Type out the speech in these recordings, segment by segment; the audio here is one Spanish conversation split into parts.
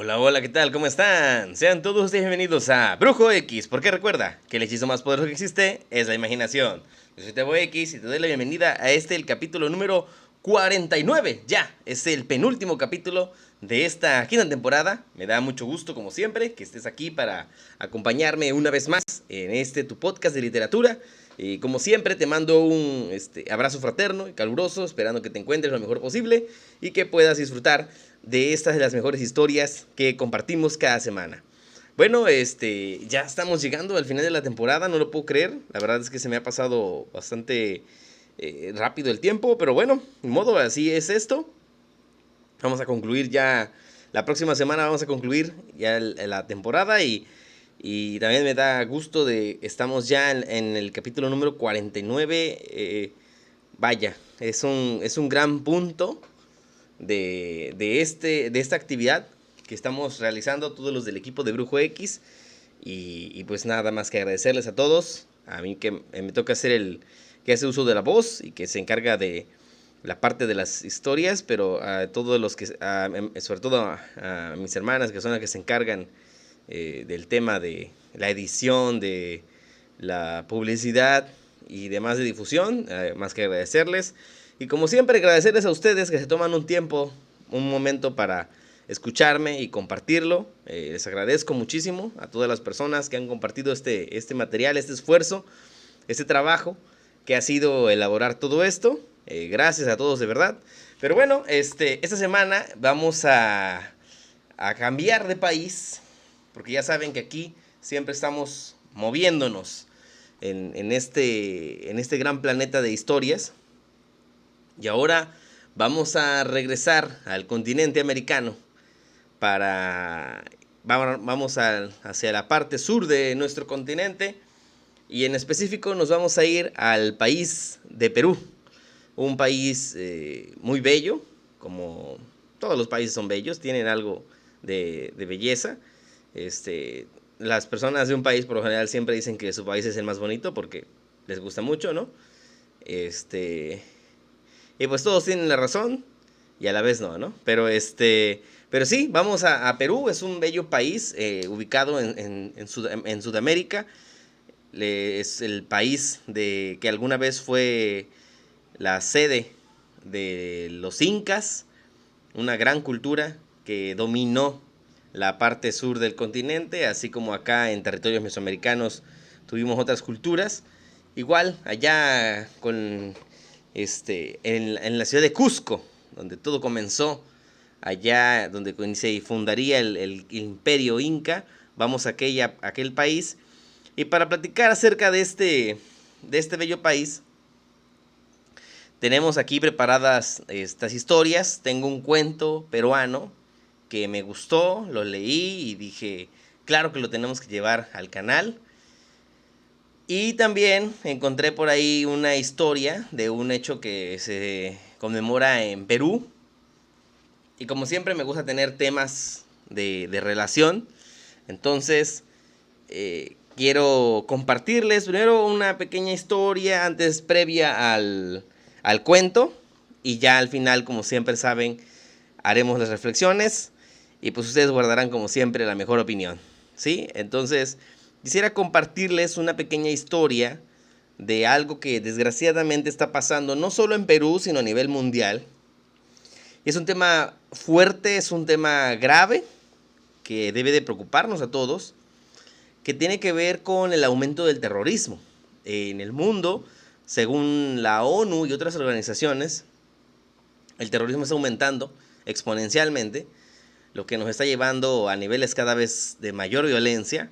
Hola, hola, ¿qué tal? ¿Cómo están? Sean todos ustedes bienvenidos a Brujo X, porque recuerda que el hechizo más poderoso que existe es la imaginación. Yo soy Tebo X y te doy la bienvenida a el capítulo número 49. Ya, es el penúltimo capítulo de esta quinta temporada. Me da mucho gusto, como siempre, que estés aquí para acompañarme una vez más en tu podcast de literatura. Y como siempre te mando un abrazo fraterno y caluroso, esperando que te encuentres lo mejor posible y que puedas disfrutar de estas de las mejores historias que compartimos cada semana. Bueno, ya estamos llegando al final de la temporada, no lo puedo creer. La verdad es que se me ha pasado bastante rápido el tiempo, pero bueno, de modo, así es esto. Vamos a concluir ya, la próxima semana vamos a concluir ya la temporada y también me da gusto de, estamos ya en el capítulo número 49. Vaya, es un gran punto de esta actividad que estamos realizando todos los del equipo de Brujo X. Y pues nada más que agradecerles a todos. A mí que me toca hacer que hace uso de la voz y que se encarga de la parte de las historias, pero a todos los que, sobre todo a mis hermanas, que son las que se encargan del tema de la edición, de la publicidad y demás de difusión, más que agradecerles. Y como siempre, agradecerles a ustedes que se toman un tiempo, un momento para escucharme y compartirlo. Les agradezco muchísimo a todas las personas que han compartido este material, este esfuerzo, este trabajo que ha sido elaborar todo esto. Gracias a todos de verdad. Pero bueno, esta semana vamos a cambiar de país, porque ya saben que aquí siempre estamos moviéndonos en este gran planeta de historias. Y ahora vamos a regresar al continente americano vamos hacia la parte sur de nuestro continente y en específico nos vamos a ir al país de Perú, un país muy bello, como todos los países son bellos, tienen algo de belleza. Las personas de un país por lo general siempre dicen que su país es el más bonito porque les gusta mucho, ¿no? Y pues todos tienen la razón y a la vez no, ¿no? Pero sí, vamos a Perú, es un bello país ubicado en Sudamérica. Es el país que alguna vez fue la sede de los incas, una gran cultura que dominó la parte sur del continente, así como acá en territorios mesoamericanos tuvimos otras culturas. Igual allá en la ciudad de Cusco, donde todo comenzó, allá donde se fundaría el imperio inca, vamos a aquel país. Y para platicar acerca de este bello país, tenemos aquí preparadas estas historias. Tengo un cuento peruano que me gustó, lo leí y dije, claro que lo tenemos que llevar al canal. Y también encontré por ahí una historia de un hecho que se conmemora en Perú. Y como siempre me gusta tener temas de relación. Entonces quiero compartirles primero una pequeña historia antes previa al cuento. Y ya al final, como siempre saben, haremos las reflexiones. Y pues ustedes guardarán como siempre la mejor opinión, ¿sí? Entonces quisiera compartirles una pequeña historia de algo que desgraciadamente está pasando no solo en Perú, sino a nivel mundial. Es un tema fuerte, es un tema grave que debe de preocuparnos a todos, que tiene que ver con el aumento del terrorismo en el mundo. Según la ONU y otras organizaciones, el terrorismo está aumentando exponencialmente, lo que nos está llevando a niveles cada vez de mayor violencia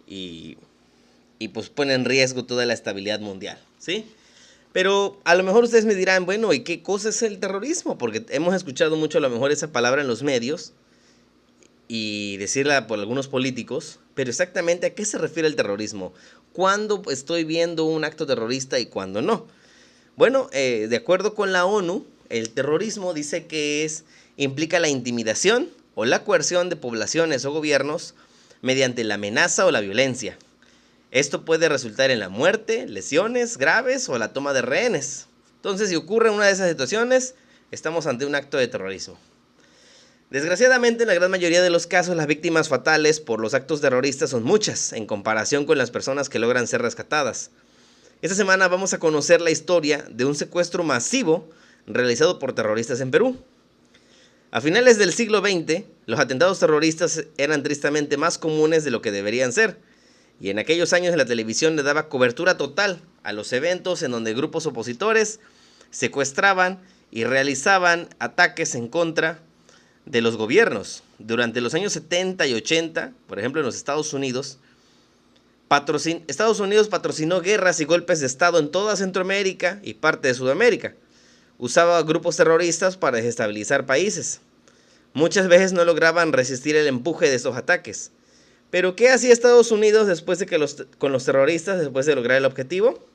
y pues pone en riesgo toda la estabilidad mundial, ¿sí? Pero a lo mejor ustedes me dirán, bueno, ¿y qué cosa es el terrorismo? Porque hemos escuchado mucho a lo mejor esa palabra en los medios y decirla por algunos políticos, pero exactamente a qué se refiere el terrorismo. ¿Cuándo estoy viendo un acto terrorista y cuándo no? Bueno, de acuerdo con la ONU, el terrorismo dice que implica la intimidación o la coerción de poblaciones o gobiernos mediante la amenaza o la violencia. Esto puede resultar en la muerte, lesiones graves o la toma de rehenes. Entonces, si ocurre una de esas situaciones, estamos ante un acto de terrorismo. Desgraciadamente, en la gran mayoría de los casos, las víctimas fatales por los actos terroristas son muchas, en comparación con las personas que logran ser rescatadas. Esta semana vamos a conocer la historia de un secuestro masivo realizado por terroristas en Perú. A finales del siglo XX, los atentados terroristas eran tristemente más comunes de lo que deberían ser, y en aquellos años la televisión le daba cobertura total a los eventos en donde grupos opositores secuestraban y realizaban ataques en contra de los gobiernos. Durante los años 70 y 80, por ejemplo en los Estados Unidos, Estados Unidos patrocinó guerras y golpes de Estado en toda Centroamérica y parte de Sudamérica. Usaba grupos terroristas para desestabilizar países. Muchas veces no lograban resistir el empuje de esos ataques. Pero ¿qué hacía Estados Unidos después de con los terroristas después de lograr el objetivo?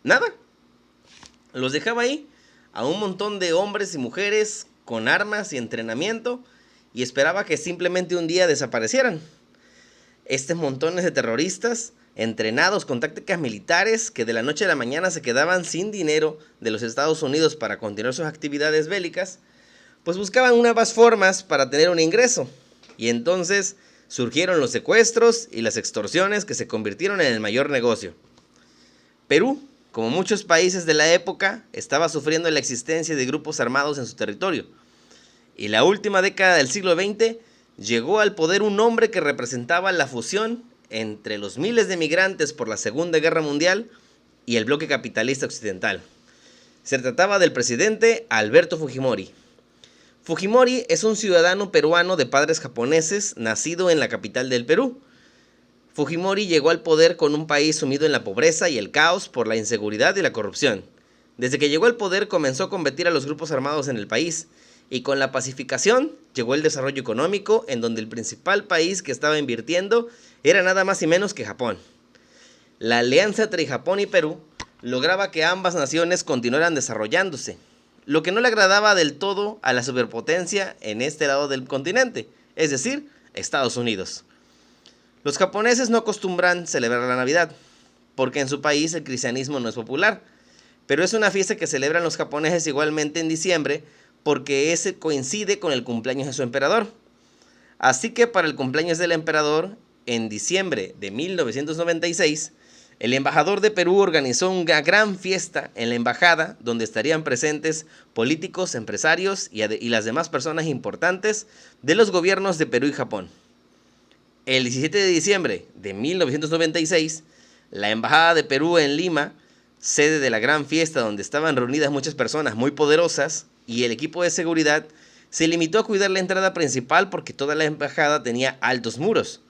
Nada. Los dejaba ahí, a un montón de hombres y mujeres con armas y entrenamiento, y esperaba que simplemente un día desaparecieran. Estos montones de terroristas entrenados con tácticas militares que de la noche a la mañana se quedaban sin dinero de los Estados Unidos para continuar sus actividades bélicas, pues buscaban nuevas formas para tener un ingreso. Y entonces surgieron los secuestros y las extorsiones que se convirtieron en el mayor negocio. Perú, como muchos países de la época, estaba sufriendo la existencia de grupos armados en su territorio. Y la última década del siglo XX llegó al poder un hombre que representaba la fusión entre los miles de migrantes por la Segunda Guerra Mundial y el bloque capitalista occidental. Se trataba del presidente Alberto Fujimori. Fujimori es un ciudadano peruano de padres japoneses, nacido en la capital del Perú. Fujimori llegó al poder con un país sumido en la pobreza y el caos por la inseguridad y la corrupción. Desde que llegó al poder comenzó a combatir a los grupos armados en el país, y con la pacificación llegó el desarrollo económico, en donde el principal país que estaba invirtiendo era nada más y menos que Japón. La alianza entre Japón y Perú lograba que ambas naciones continuaran desarrollándose, lo que no le agradaba del todo a la superpotencia en este lado del continente, es decir, Estados Unidos. Los japoneses no acostumbran celebrar la Navidad, porque en su país el cristianismo no es popular, pero es una fiesta que celebran los japoneses igualmente en diciembre, porque ese coincide con el cumpleaños de su emperador. Así que para el cumpleaños del emperador, en diciembre de 1996, el embajador de Perú organizó una gran fiesta en la embajada, donde estarían presentes políticos, empresarios y las demás personas importantes de los gobiernos de Perú y Japón. El 17 de diciembre de 1996, la embajada de Perú en Lima, sede de la gran fiesta donde estaban reunidas muchas personas muy poderosas, y el equipo de seguridad se limitó a cuidar la entrada principal porque toda la embajada tenía altos muros.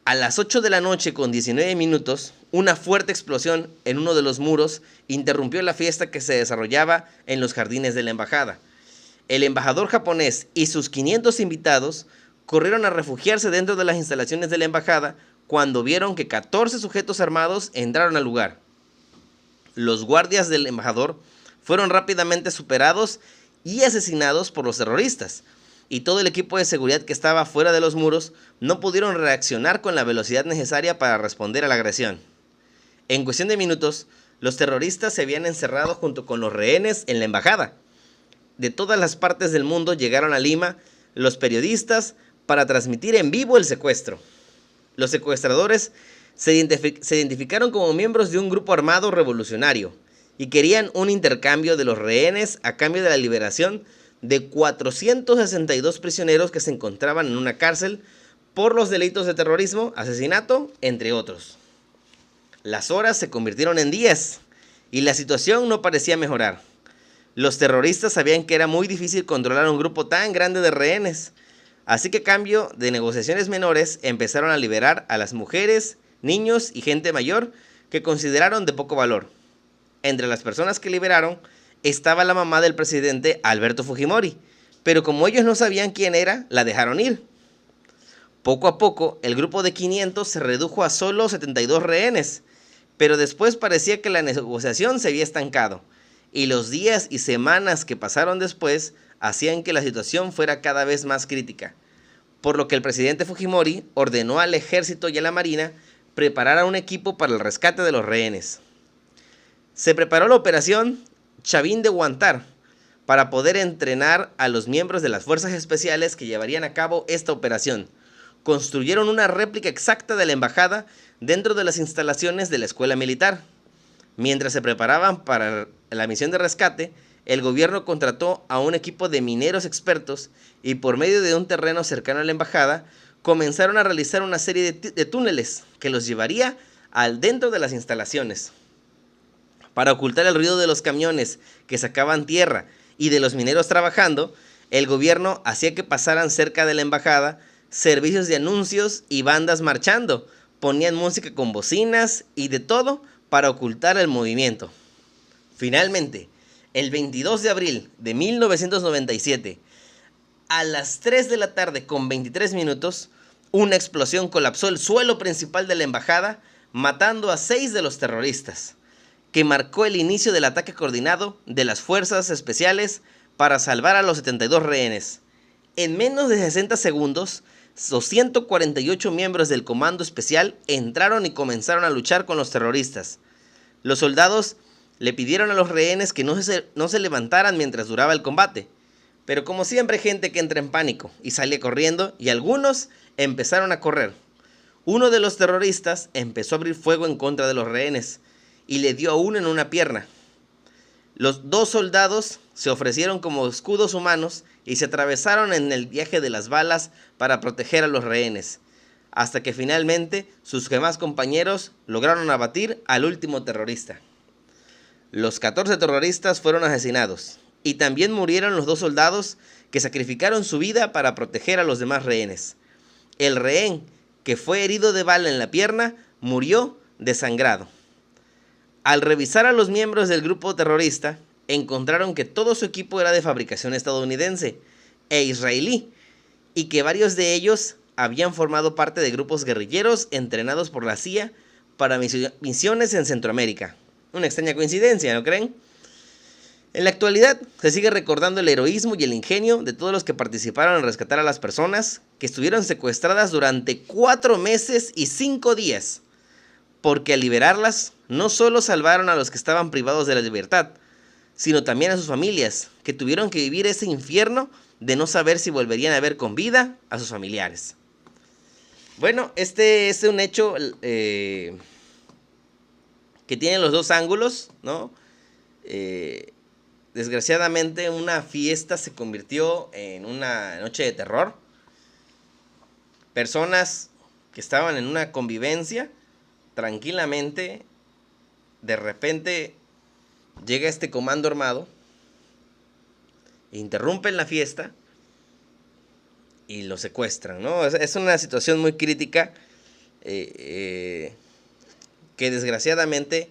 A las 8 de la noche con 19 minutos, una fuerte explosión en uno de los muros interrumpió la fiesta que se desarrollaba en los jardines de la embajada. El embajador japonés y sus 500 invitados corrieron a refugiarse dentro de las instalaciones de la embajada cuando vieron que 14 sujetos armados entraron al lugar. Los guardias del embajador fueron rápidamente superados y asesinados por los terroristas, y todo el equipo de seguridad que estaba fuera de los muros no pudieron reaccionar con la velocidad necesaria para responder a la agresión. En cuestión de minutos, los terroristas se habían encerrado junto con los rehenes en la embajada. De todas las partes del mundo llegaron a Lima los periodistas para transmitir en vivo el secuestro. Los secuestradores se identificaron como miembros de un grupo armado revolucionario y querían un intercambio de los rehenes a cambio de la liberación de 462 prisioneros que se encontraban en una cárcel por los delitos de terrorismo, asesinato, entre otros. Las horas se convirtieron en días y la situación no parecía mejorar. Los terroristas sabían que era muy difícil controlar un grupo tan grande de rehenes, así que a cambio de negociaciones menores empezaron a liberar a las mujeres, niños y gente mayor que consideraron de poco valor. Entre las personas que liberaron estaba la mamá del presidente Alberto Fujimori, pero como ellos no sabían quién era, la dejaron ir. Poco a poco, el grupo de 500 se redujo a solo 72 rehenes, pero después parecía que la negociación se había estancado, y los días y semanas que pasaron después hacían que la situación fuera cada vez más crítica, por lo que el presidente Fujimori ordenó al ejército y a la marina preparar un equipo para el rescate de los rehenes. Se preparó la operación Chavín de Huántar para poder entrenar a los miembros de las fuerzas especiales que llevarían a cabo esta operación. Construyeron una réplica exacta de la embajada dentro de las instalaciones de la escuela militar. Mientras se preparaban para la misión de rescate, el gobierno contrató a un equipo de mineros expertos y por medio de un terreno cercano a la embajada, comenzaron a realizar una serie de túneles que los llevaría al dentro de las instalaciones. Para ocultar el ruido de los camiones que sacaban tierra y de los mineros trabajando, el gobierno hacía que pasaran cerca de la embajada servicios de anuncios y bandas marchando. Ponían música con bocinas y de todo para ocultar el movimiento. Finalmente, el 22 de abril de 1997, a las 3 de la tarde con 23 minutos, una explosión colapsó el suelo principal de la embajada, matando a 6 de los terroristas, que marcó el inicio del ataque coordinado de las fuerzas especiales para salvar a los 72 rehenes. En menos de 60 segundos, los 148 miembros del comando especial entraron y comenzaron a luchar con los terroristas. Los soldados le pidieron a los rehenes que no se levantaran mientras duraba el combate. Pero como siempre, gente que entra en pánico y sale corriendo, y algunos empezaron a correr. Uno de los terroristas empezó a abrir fuego en contra de los rehenes y le dio a uno en una pierna. Los 2 soldados se ofrecieron como escudos humanos y se atravesaron en el viaje de las balas para proteger a los rehenes, hasta que finalmente sus demás compañeros lograron abatir al último terrorista. Los 14 terroristas fueron asesinados y también murieron los 2 soldados que sacrificaron su vida para proteger a los demás rehenes. El rehén que fue herido de bala en la pierna murió desangrado. Al revisar a los miembros del grupo terrorista, encontraron que todo su equipo era de fabricación estadounidense e israelí, y que varios de ellos habían formado parte de grupos guerrilleros entrenados por la CIA para misiones en Centroamérica. Una extraña coincidencia, ¿no creen? En la actualidad se sigue recordando el heroísmo y el ingenio de todos los que participaron en rescatar a las personas que estuvieron secuestradas durante 4 meses y 5 días. Porque al liberarlas, no solo salvaron a los que estaban privados de la libertad, sino también a sus familias, que tuvieron que vivir ese infierno de no saber si volverían a ver con vida a sus familiares. Bueno, este es un hecho que tiene los 2 ángulos, ¿no? Desgraciadamente, una fiesta se convirtió en una noche de terror. Personas que estaban en una convivencia tranquilamente, de repente llega este comando armado, interrumpen la fiesta y lo secuestran, ¿no? Es una situación muy crítica que desgraciadamente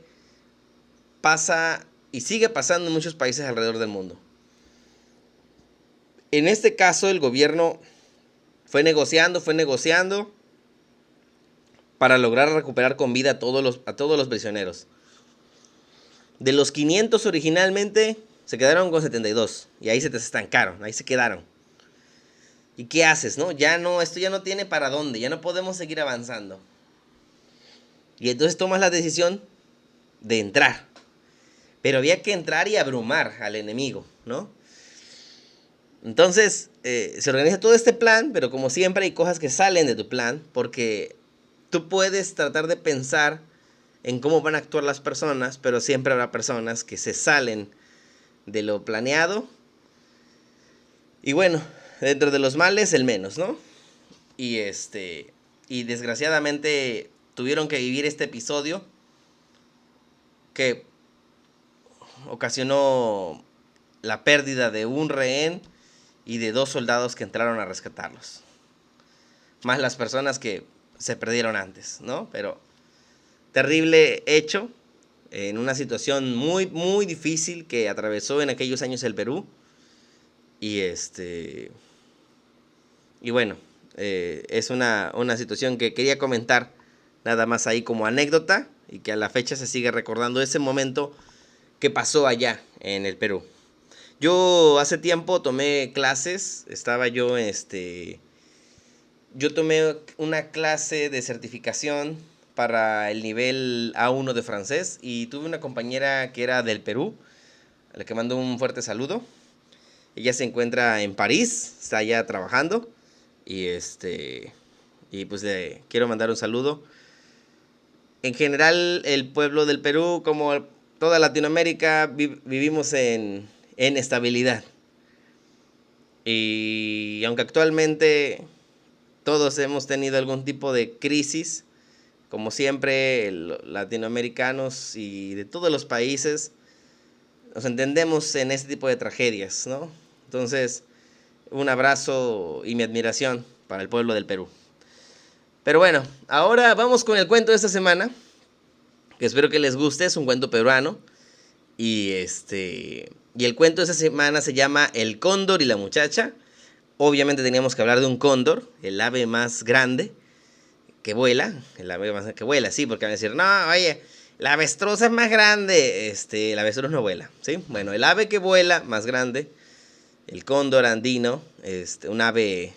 pasa y sigue pasando en muchos países alrededor del mundo. En este caso, el gobierno fue negociando para lograr recuperar con vida a todos los prisioneros. De los 500 originalmente, se quedaron con 72. Y ahí se estancaron, ahí se quedaron. ¿Y qué haces, no? Esto ya no tiene para dónde, ya no podemos seguir avanzando. Y entonces tomas la decisión de entrar. Pero había que entrar y abrumar al enemigo, ¿no? Entonces, se organiza todo este plan, pero como siempre hay cosas que salen de tu plan, porque tú puedes tratar de pensar en cómo van a actuar las personas, pero siempre habrá personas que se salen de lo planeado. Y bueno, dentro de los males, el menos, ¿no? Y desgraciadamente tuvieron que vivir este episodio que ocasionó la pérdida de un rehén y de 2 soldados que entraron a rescatarlos. Más las personas que se perdieron antes, ¿no? Pero terrible hecho en una situación muy, muy difícil que atravesó en aquellos años el Perú. Y bueno, es una situación que quería comentar nada más ahí como anécdota y que a la fecha se sigue recordando ese momento que pasó allá en el Perú. Yo hace tiempo tomé clases, yo tomé una clase de certificación para el nivel A1 de francés y tuve una compañera que era del Perú, a la que mando un fuerte saludo. Ella se encuentra en París, está allá trabajando. Y y pues quiero mandar un saludo. En general, el pueblo del Perú, como toda Latinoamérica, vivimos en estabilidad. Y aunque actualmente todos hemos tenido algún tipo de crisis, como siempre, latinoamericanos y de todos los países, nos entendemos en este tipo de tragedias, ¿no? Entonces, un abrazo y mi admiración para el pueblo del Perú. Pero bueno, ahora vamos con el cuento de esta semana, que espero que les guste, es un cuento peruano. Y y el cuento de esta semana se llama El cóndor y la muchacha. Obviamente teníamos que hablar de un cóndor, el ave más grande que vuela, el ave más que vuela, sí, porque van a decir, no, oye, la avestruz es más grande, el avestruz no vuela, ¿sí? Bueno, el ave que vuela más grande, el cóndor andino, un ave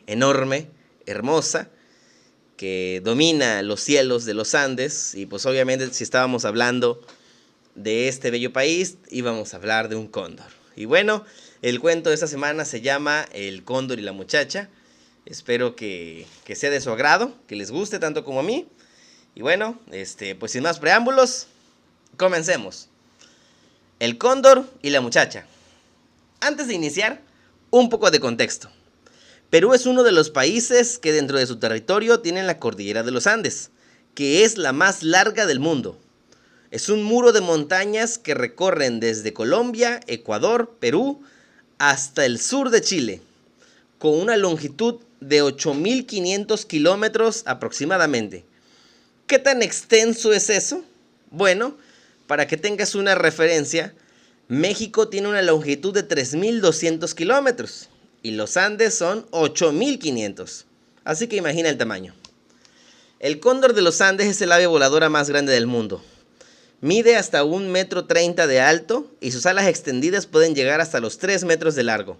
enorme, hermosa, que domina los cielos de los Andes. Y pues obviamente si estábamos hablando de este bello país, íbamos a hablar de un cóndor. Y bueno, el cuento de esta semana se llama El cóndor y la muchacha. Espero que sea de su agrado, que les guste tanto como a mí. Y bueno, pues sin más preámbulos, comencemos. El cóndor y la muchacha. Antes de iniciar, un poco de contexto. Perú es uno de los países que dentro de su territorio tienen la cordillera de los Andes, que es la más larga del mundo. Es un muro de montañas que recorren desde Colombia, Ecuador, Perú, hasta el sur de Chile, con una longitud de 8.500 kilómetros aproximadamente. ¿Qué tan extenso es eso? Bueno, para que tengas una referencia, México tiene una longitud de 3.200 kilómetros y los Andes son 8.500. Así que imagina el tamaño. El cóndor de los Andes es el ave voladora más grande del mundo. Mide hasta 1,30 m de alto y sus alas extendidas pueden llegar hasta los 3 metros de largo.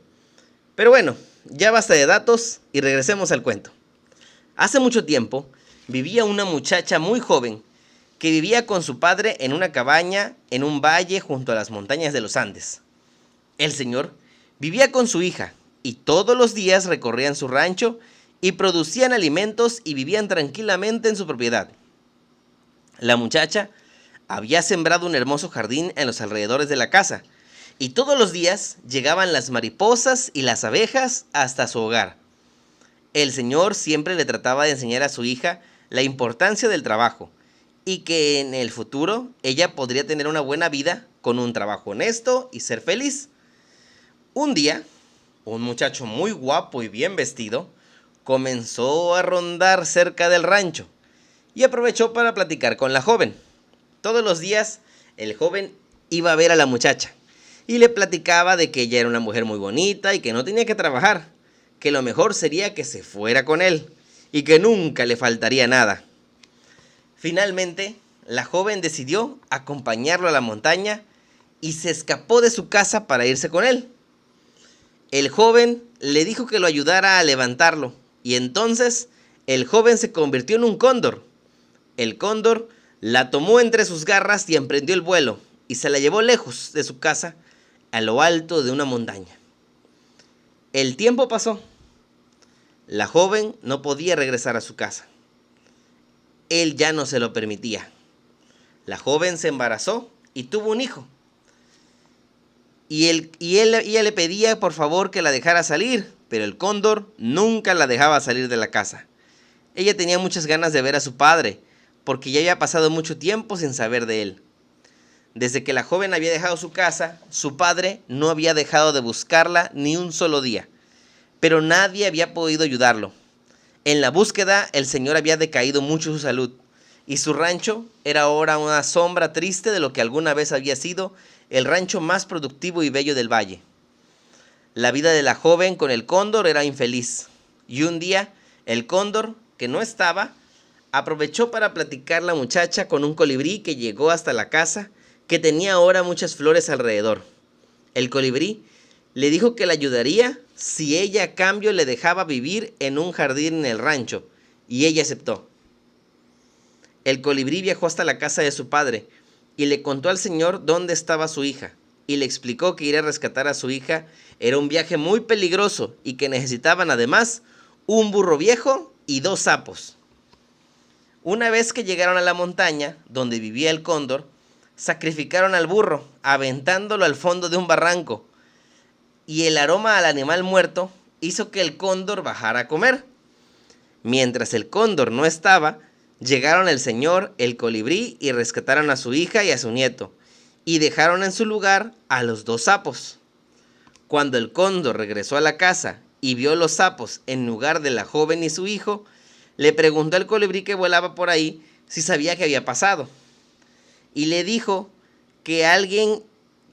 Pero bueno, ya basta de datos y regresemos al cuento. Hace mucho tiempo vivía una muchacha muy joven que vivía con su padre en una cabaña en un valle junto a las montañas de los Andes. El señor vivía con su hija y todos los días recorrían su rancho y producían alimentos y vivían tranquilamente en su propiedad. La muchacha había sembrado un hermoso jardín en los alrededores de la casa, y todos los días llegaban las mariposas y las abejas hasta su hogar. El señor siempre le trataba de enseñar a su hija la importancia del trabajo, y que en el futuro ella podría tener una buena vida con un trabajo honesto y ser feliz. Un día, un muchacho muy guapo y bien vestido comenzó a rondar cerca del rancho y aprovechó para platicar con la joven. Todos los días el joven iba a ver a la muchacha y le platicaba de que ella era una mujer muy bonita y que no tenía que trabajar, que lo mejor sería que se fuera con él y que nunca le faltaría nada. Finalmente, la joven decidió acompañarlo a la montaña y se escapó de su casa para irse con él. El joven le dijo que lo ayudara a levantarlo y entonces el joven se convirtió en un cóndor. El cóndor la tomó entre sus garras y emprendió el vuelo y se la llevó lejos de su casa a lo alto de una montaña. El tiempo pasó. La joven no podía regresar a su casa. Él ya no se lo permitía. La joven se embarazó y tuvo un hijo. Ella le pedía por favor que la dejara salir, pero el cóndor nunca la dejaba salir de la casa. Ella tenía muchas ganas de ver a su padre, porque ya había pasado mucho tiempo sin saber de él. Desde que la joven había dejado su casa, su padre no había dejado de buscarla ni un solo día, pero nadie había podido ayudarlo. En la búsqueda, el señor había decaído mucho su salud, y su rancho era ahora una sombra triste de lo que alguna vez había sido el rancho más productivo y bello del valle. La vida de la joven con el cóndor era infeliz, y un día el cóndor, que no estaba, aprovechó para platicar la muchacha con un colibrí que llegó hasta la casa, que tenía ahora muchas flores alrededor. El colibrí le dijo que la ayudaría si ella a cambio le dejaba vivir en un jardín en el rancho, y ella aceptó. El colibrí viajó hasta la casa de su padre y le contó al señor dónde estaba su hija, y le explicó que ir a rescatar a su hija era un viaje muy peligroso y que necesitaban además un burro viejo y 2 sapos. Una vez que llegaron a la montaña donde vivía el cóndor, sacrificaron al burro, aventándolo al fondo de un barranco, y el aroma al animal muerto hizo que el cóndor bajara a comer. Mientras el cóndor no estaba, llegaron el señor, el colibrí y rescataron a su hija y a su nieto, y dejaron en su lugar a los 2 sapos. Cuando el cóndor regresó a la casa y vio los sapos en lugar de la joven y su hijo, le preguntó al colibrí que volaba por ahí si sabía qué había pasado. Y le dijo que alguien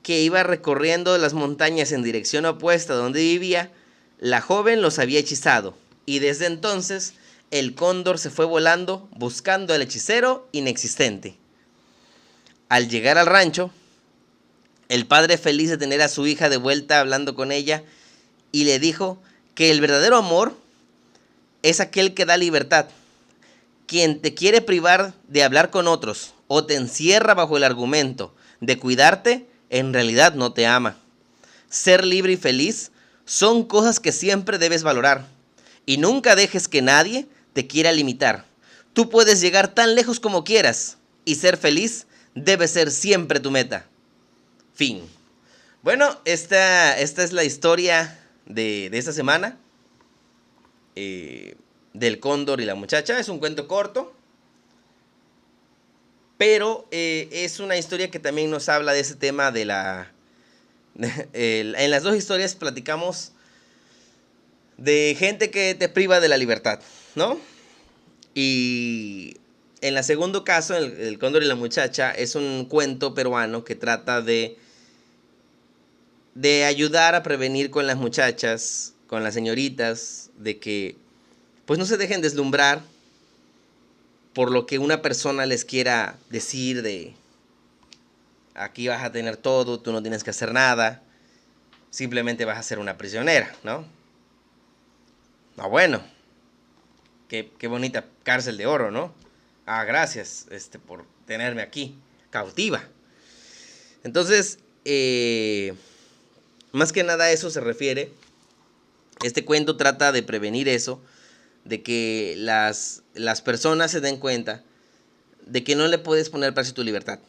que iba recorriendo las montañas en dirección opuesta a donde vivía, la joven los había hechizado. Y desde entonces el cóndor se fue volando buscando al hechicero inexistente. Al llegar al rancho, el padre, feliz de tener a su hija de vuelta hablando con ella, y le dijo que el verdadero amor es aquel que da libertad. Quien te quiere privar de hablar con otros o te encierra bajo el argumento de cuidarte, en realidad no te ama. Ser libre y feliz son cosas que siempre debes valorar. Y nunca dejes que nadie te quiera limitar. Tú puedes llegar tan lejos como quieras y ser feliz debe ser siempre tu meta. Fin. Bueno, esta es la historia de esta semana. Del cóndor y la muchacha. Es un cuento corto, pero es una historia que también nos habla de ese tema de la... en las 2 historias platicamos de gente que te priva de la libertad, ¿no? Y en el segundo caso, el cóndor y la muchacha, es un cuento peruano que trata de ayudar a prevenir con las muchachas, con las señoritas, de que pues no se dejen deslumbrar por lo que una persona les quiera decir de aquí vas a tener todo, tú no tienes que hacer nada, simplemente vas a ser una prisionera, ¿no? Ah, bueno, qué bonita cárcel de oro, ¿no? Ah, gracias por tenerme aquí, cautiva. Entonces, más que nada a eso se refiere. Este cuento trata de prevenir eso, de que las personas se den cuenta de que no le puedes poner precio a tu libertad.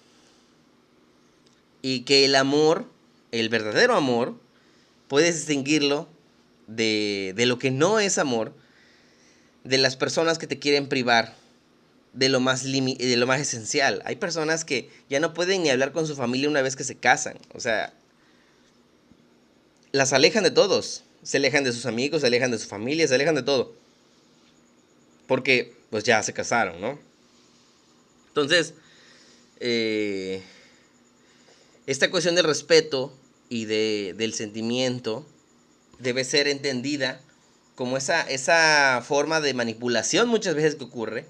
Y que el amor, el verdadero amor, puedes distinguirlo de lo que no es amor, de las personas que te quieren privar de lo más esencial. Hay personas que ya no pueden ni hablar con su familia una vez que se casan. O sea, las alejan de todos. Se alejan de sus amigos, se alejan de su familia, se alejan de todo. Porque pues ya se casaron, ¿no? Entonces, esta cuestión del respeto y del sentimiento debe ser entendida como esa forma de manipulación muchas veces que ocurre,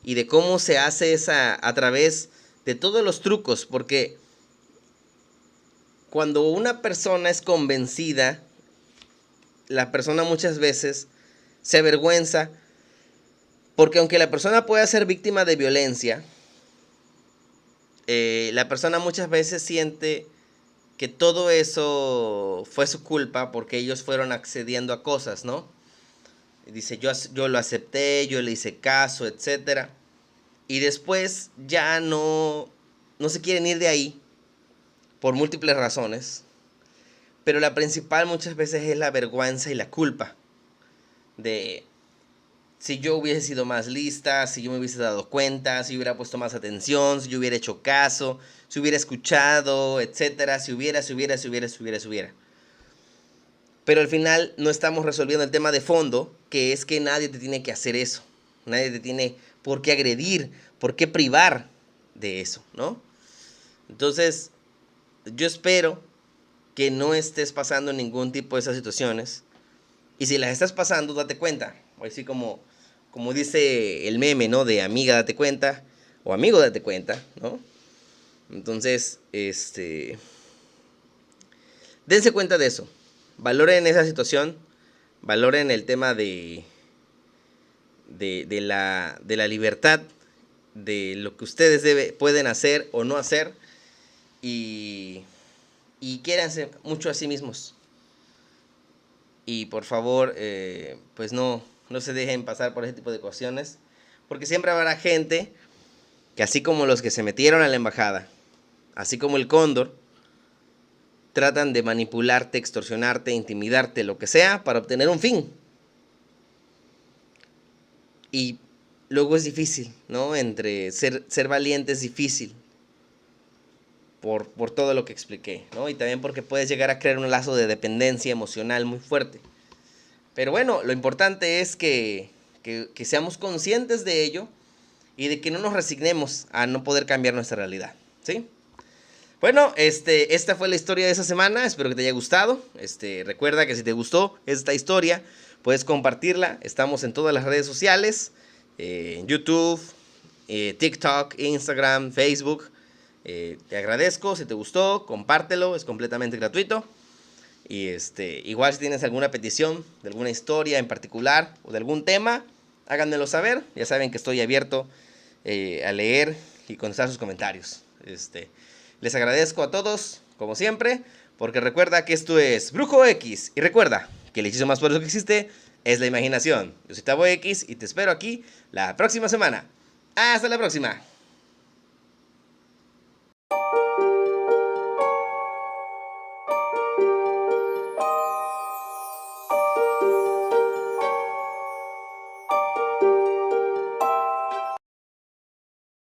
y de cómo se hace esa a través de todos los trucos, porque cuando una persona es convencida, la persona muchas veces se avergüenza, porque aunque la persona pueda ser víctima de violencia, la persona muchas veces siente que todo eso fue su culpa porque ellos fueron accediendo a cosas, ¿no? Dice, yo lo acepté, yo le hice caso, etcétera. Y después ya no se quieren ir de ahí por múltiples razones. Pero la principal muchas veces es la vergüenza y la culpa de si yo hubiese sido más lista, si yo me hubiese dado cuenta, si hubiera puesto más atención, si yo hubiera hecho caso, si hubiera escuchado, etcétera, si hubiera. Pero al final no estamos resolviendo el tema de fondo, que es que nadie te tiene que hacer eso. Nadie te tiene por qué agredir, por qué privar de eso, ¿no? Entonces, yo espero que no estés pasando ningún tipo de esas situaciones. Y si las estás pasando, date cuenta. O así como dice el meme, ¿no? De amiga, date cuenta. O amigo, date cuenta, ¿no? Entonces, dense cuenta de eso. Valoren esa situación. Valoren el tema de la libertad. De lo que ustedes pueden hacer o no hacer. Y y quiéranse mucho a sí mismos. Y por favor, pues no se dejen pasar por ese tipo de cuestiones, porque siempre habrá gente que, así como los que se metieron a la embajada, así como el Cóndor, tratan de manipularte, extorsionarte, intimidarte, lo que sea, para obtener un fin. Y luego es difícil, ¿no? Entre ser valiente es difícil. Por todo lo que expliqué, ¿no? Y también porque puedes llegar a crear un lazo de dependencia emocional muy fuerte. Pero bueno, lo importante es que seamos conscientes de ello y de que no nos resignemos a no poder cambiar nuestra realidad, ¿sí? Bueno, esta fue la historia de esa semana. Espero que te haya gustado. Recuerda que si te gustó esta historia, puedes compartirla. Estamos en todas las redes sociales, en YouTube, TikTok, Instagram, Facebook. Te agradezco. Si te gustó, compártelo. Es completamente gratuito. Y igual si tienes alguna petición de alguna historia en particular o de algún tema, háganmelo saber. Ya saben que estoy abierto a leer y contestar sus comentarios. Les agradezco a todos, como siempre, porque recuerda que esto es Brujo X. Y recuerda que el hechizo más poderoso que existe es la imaginación. Yo soy Tavo X y te espero aquí la próxima semana. ¡Hasta la próxima!